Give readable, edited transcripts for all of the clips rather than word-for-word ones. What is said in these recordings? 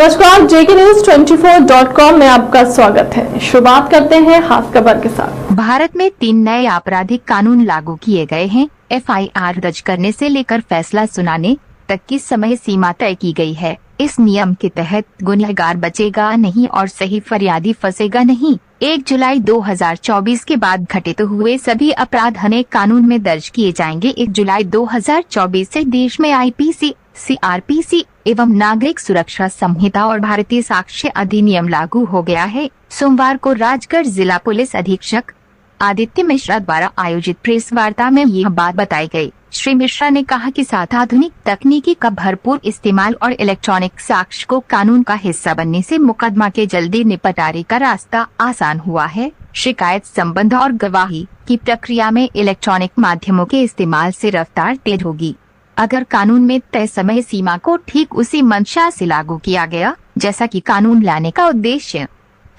नमस्कार, जेके news 24.com में आपका स्वागत है। शुरुआत करते हैं खास खबर के साथ। भारत में 3 नए आपराधिक कानून लागू किए गए हैं। एफआईआर दर्ज करने से लेकर फैसला सुनाने तक की समय सीमा तय की गई है। इस नियम के तहत गुनहगार बचेगा नहीं और सही फरियादी फंसेगा नहीं। 1 जुलाई 2024 के बाद घटित हुए सभी अपराध नए कानून में दर्ज किए जाएंगे। 1 जुलाई 2024 से देश में आईपीसी, सीआरपीसी एवं नागरिक सुरक्षा संहिता और भारतीय साक्ष्य अधिनियम लागू हो गया है। सोमवार को राजगढ़ जिला पुलिस अधीक्षक आदित्य मिश्रा द्वारा आयोजित प्रेस वार्ता में यह बात बताई गई। श्री मिश्रा ने कहा कि साथ आधुनिक तकनीकी का भरपूर इस्तेमाल और इलेक्ट्रॉनिक साक्ष्य को कानून का हिस्सा बनने से मुकदमा के जल्दी निपटारे का रास्ता आसान हुआ है। शिकायत संबंध और गवाही की प्रक्रिया में इलेक्ट्रॉनिक माध्यमों के इस्तेमाल से रफ्तार तेज होगी। अगर कानून में तय समय सीमा को ठीक उसी मंशा से लागू किया गया जैसा कि कानून लाने का उद्देश्य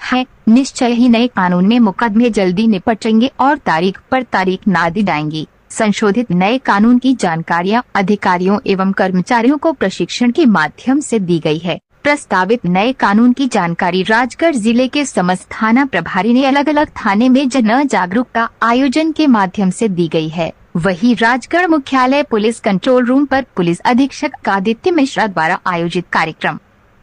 है, निश्चय ही नए कानून में मुकदमे जल्दी निपटेंगे और तारीख पर तारीख ना दी जाएंगी। संशोधित नए कानून की जानकारियां अधिकारियों एवं कर्मचारियों को प्रशिक्षण के माध्यम से दी गई है। प्रस्तावित नए कानून की जानकारी राजगढ़ जिले के समस्त थाना प्रभारी ने अलग अलग थाने में जन जागरूकता आयोजन के माध्यम से दी गई है। वहीं राजगढ़ मुख्यालय पुलिस कंट्रोल रूम पर पुलिस अधीक्षक आदित्य मिश्रा द्वारा आयोजित कार्यक्रम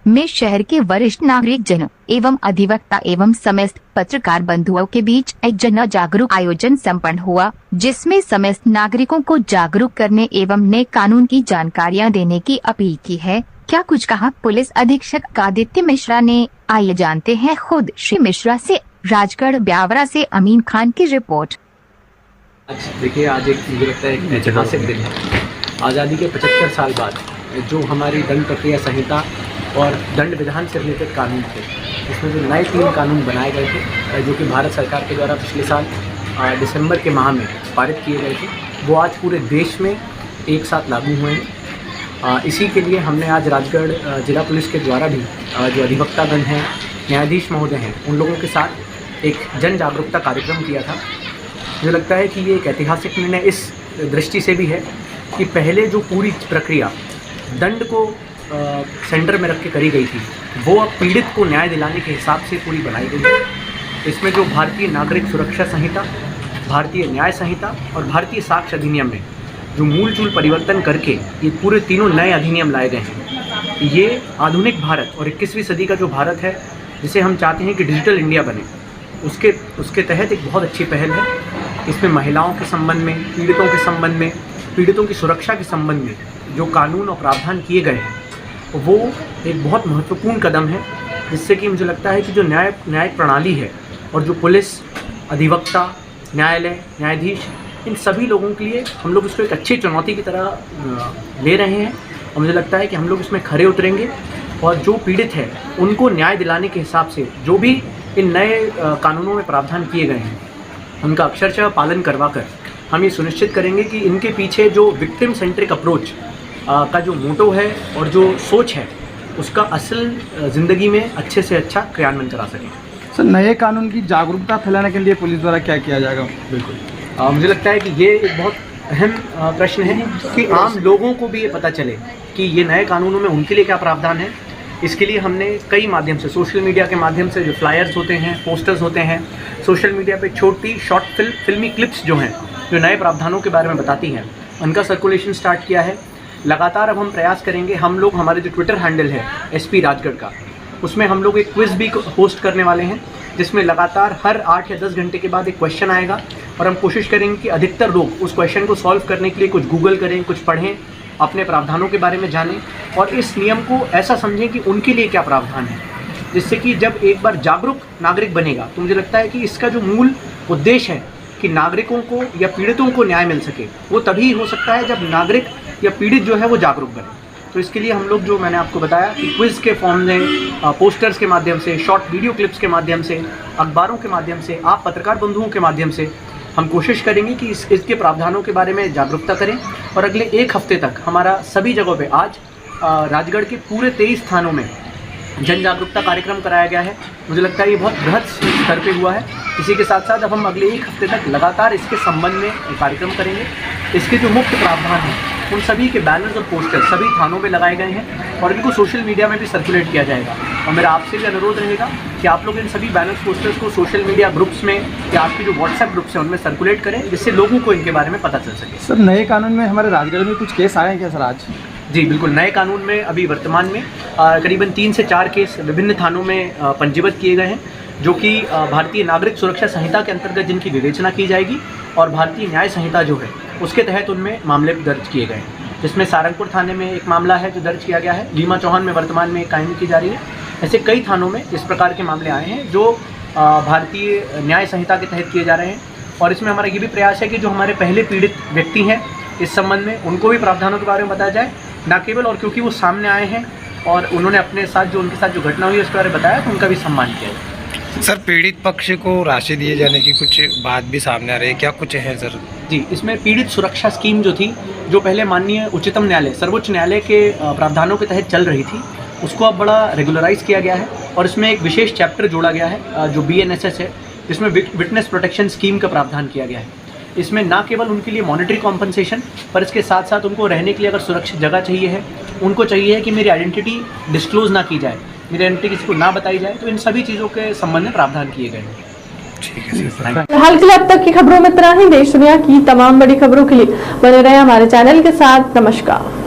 में शहर के वरिष्ठ नागरिक जन एवं अधिवक्ता एवं समस्त पत्रकार बंधुओं के बीच एक जन जागरूक आयोजन संपन्न हुआ, जिसमें समस्त नागरिकों को जागरूक करने एवं नए कानून की जानकारियां देने की अपील की है। क्या कुछ कहा पुलिस अधीक्षक आदित्य मिश्रा ने, आइए जानते हैं खुद श्री मिश्रा से। राजगढ़ ब्यावरा से अमीन खान की रिपोर्ट। देखिए, आज एक मुझे लगता है एक ऐतिहासिक दिन है। आज़ादी के 75 साल बाद जो हमारी दंड प्रक्रिया संहिता और दंड विधान से रिलेटेड कानून थे, उसमें जो नए 3 कानून बनाए गए थे जो कि भारत सरकार के द्वारा पिछले साल दिसंबर के माह में पारित किए गए थे, वो आज पूरे देश में एक साथ लागू हुए हैं। इसी के लिए हमने आज राजगढ़ जिला पुलिस के द्वारा भी जो अधिवक्तागण हैं, न्यायाधीश महोदय हैं, उन लोगों के साथ एक जन जागरूकता कार्यक्रम किया था। मुझे लगता है कि ये एक ऐतिहासिक निर्णय इस दृष्टि से भी है कि पहले जो पूरी प्रक्रिया दंड को सेंटर में रख के करी गई थी, वो अब पीड़ित को न्याय दिलाने के हिसाब से पूरी बनाई गई है। इसमें जो भारतीय नागरिक सुरक्षा संहिता, भारतीय न्याय संहिता और भारतीय साक्ष्य अधिनियम में जो मूल परिवर्तन करके ये पूरे तीनों नए अधिनियम लाए गए हैं, ये आधुनिक भारत और 21वीं सदी का जो भारत है, जिसे हम चाहते हैं कि डिजिटल इंडिया बने, उसके तहत एक बहुत अच्छी पहल है। इसमें महिलाओं के संबंध में, पीड़ितों के संबंध में, पीड़ितों की सुरक्षा के संबंध में जो कानून और प्रावधान किए गए हैं, वो एक बहुत महत्वपूर्ण कदम है, जिससे कि मुझे लगता है कि जो न्यायिक प्रणाली है और जो पुलिस, अधिवक्ता, न्यायालय, न्यायाधीश, इन सभी लोगों के लिए हम लोग इसको एक अच्छी चुनौती की तरह ले रहे हैं। और मुझे लगता है कि हम लोग इसमें खरे उतरेंगे और जो पीड़ित है उनको न्याय दिलाने के हिसाब से जो भी इन नए कानूनों में प्रावधान किए गए हैं, उनका अक्षरशः पालन करवाकर हम ये सुनिश्चित करेंगे कि इनके पीछे जो विक्टिम सेंट्रिक अप्रोच का जो मोटो है और जो सोच है, उसका असल ज़िंदगी में अच्छे से अच्छा क्रियान्वयन करा सकें। सर, नए कानून की जागरूकता फैलाने के लिए पुलिस द्वारा क्या किया जाएगा? बिल्कुल, मुझे लगता है कि ये एक बहुत अहम प्रश्न है कि आम लोगों को भी ये पता चले कि ये नए कानूनों में उनके लिए क्या प्रावधान है। इसके लिए हमने कई माध्यम से, सोशल मीडिया के माध्यम से जो फ्लायर्स होते हैं, पोस्टर्स होते हैं, सोशल मीडिया पे छोटी शॉर्ट फिल्मी क्लिप्स जो हैं, जो नए प्रावधानों के बारे में बताती हैं, उनका सर्कुलेशन स्टार्ट किया है। लगातार अब हम प्रयास करेंगे। हम लोग, हमारे जो ट्विटर हैंडल है SP राजगढ़ का, उसमें हम लोग एक क्विज़ भी होस्ट करने वाले हैं, जिसमें लगातार हर 8 या 10 घंटे के बाद एक क्वेश्चन आएगा और हम कोशिश करेंगे कि अधिकतर लोग उस क्वेश्चन को सॉल्व करने के लिए कुछ गूगल करें, कुछ पढ़ें, अपने प्रावधानों के बारे में जानें और इस नियम को ऐसा समझें कि उनके लिए क्या प्रावधान है, जिससे कि जब एक बार जागरूक नागरिक बनेगा तो मुझे लगता है कि इसका जो मूल उद्देश्य है कि नागरिकों को या पीड़ितों को न्याय मिल सके, वो तभी हो सकता है जब नागरिक या पीड़ित जो है वो जागरूक बने। तो इसके लिए हम लोग, जो मैंने आपको बताया कि क्विज़ के फॉर्म में, पोस्टर्स के माध्यम से, शॉर्ट वीडियो क्लिप्स के माध्यम से, अखबारों के माध्यम से, आप पत्रकार बंधुओं के माध्यम से हम कोशिश करेंगे कि इसके प्रावधानों के बारे में जागरूकता करें। और अगले 1 हफ्ते तक हमारा सभी जगहों पे, आज राजगढ़ के पूरे 23 थानों में जन जागरूकता कार्यक्रम कराया गया है। मुझे लगता है ये बहुत बृहद स्तर पे हुआ है। इसी के साथ साथ अब हम अगले 1 हफ्ते तक लगातार इसके संबंध में कार्यक्रम करेंगे। इसके जो मुख्य प्रावधान हैं उन सभी के बैनर्स और पोस्टर्स सभी थानों में लगाए गए हैं और इनको सोशल मीडिया में भी सर्कुलेट किया जाएगा। और मेरा आपसे भी अनुरोध रहेगा कि आप लोग इन सभी बैनर्स पोस्टर्स को सोशल मीडिया ग्रुप्स में या आपकी जो व्हाट्सएप ग्रुप्स हैं उनमें सर्कुलेट करें, जिससे लोगों को इनके बारे में पता चल सके। सर, नए कानून में हमारे राजगढ़ में कुछ केस आए हैं क्या सर आज? जी बिल्कुल, नए कानून में अभी वर्तमान में करीबन 3 से 4 केस विभिन्न थानों में पंजीबद्ध किए गए हैं, जो कि भारतीय नागरिक सुरक्षा संहिता के अंतर्गत जिनकी विवेचना की जाएगी और भारतीय न्याय संहिता जो है उसके तहत उनमें मामले दर्ज किए गए हैं। जिसमें सारंगपुर थाने में एक मामला है जो दर्ज किया गया है, लीमा चौहान में वर्तमान में कायम की जा रही है। ऐसे कई थानों में इस प्रकार के मामले आए हैं जो भारतीय न्याय संहिता के तहत किए जा रहे हैं। और इसमें हमारा ये भी प्रयास है कि जो हमारे पहले पीड़ित व्यक्ति हैं इस संबंध में उनको भी प्रावधानों के बारे में बताया जाए, न केवल और क्योंकि वो सामने आए हैं और उन्होंने अपने साथ जो उनके साथ जो घटना हुई है उसके बारे में बताया तो उनका भी सम्मान किया जाए। सर, पीड़ित पक्ष को राशि दिए जाने की कुछ बात भी सामने आ रही है, क्या कुछ है सर? जी, इसमें पीड़ित सुरक्षा स्कीम जो थी, जो पहले माननीय उच्चतम न्यायालय सर्वोच्च न्यायालय के प्रावधानों के तहत चल रही थी, उसको अब बड़ा रेगुलराइज किया गया है और इसमें एक विशेष चैप्टर जोड़ा गया है जो BNSS है, जिसमें विटनेस प्रोटेक्शन स्कीम का प्रावधान किया गया है। इसमें ना केवल उनके लिए मॉनेटरी कॉम्पनसेशन, पर इसके साथ साथ उनको रहने के लिए अगर सुरक्षित जगह चाहिए है, उनको चाहिए है कि मेरी आइडेंटिटी डिस्क्लोज ना की जाए, मेरी आइडेंटिटी किसी को ना बताई जाए, तो इन सभी चीज़ों के संबंध में प्रावधान किए गए हैं। ठीक है सर। फिलहाल के लिए अब तक की खबरों में इतना ही। देश दुनिया की तमाम बड़ी खबरों के लिए बने रहे हमारे चैनल के साथ। नमस्कार।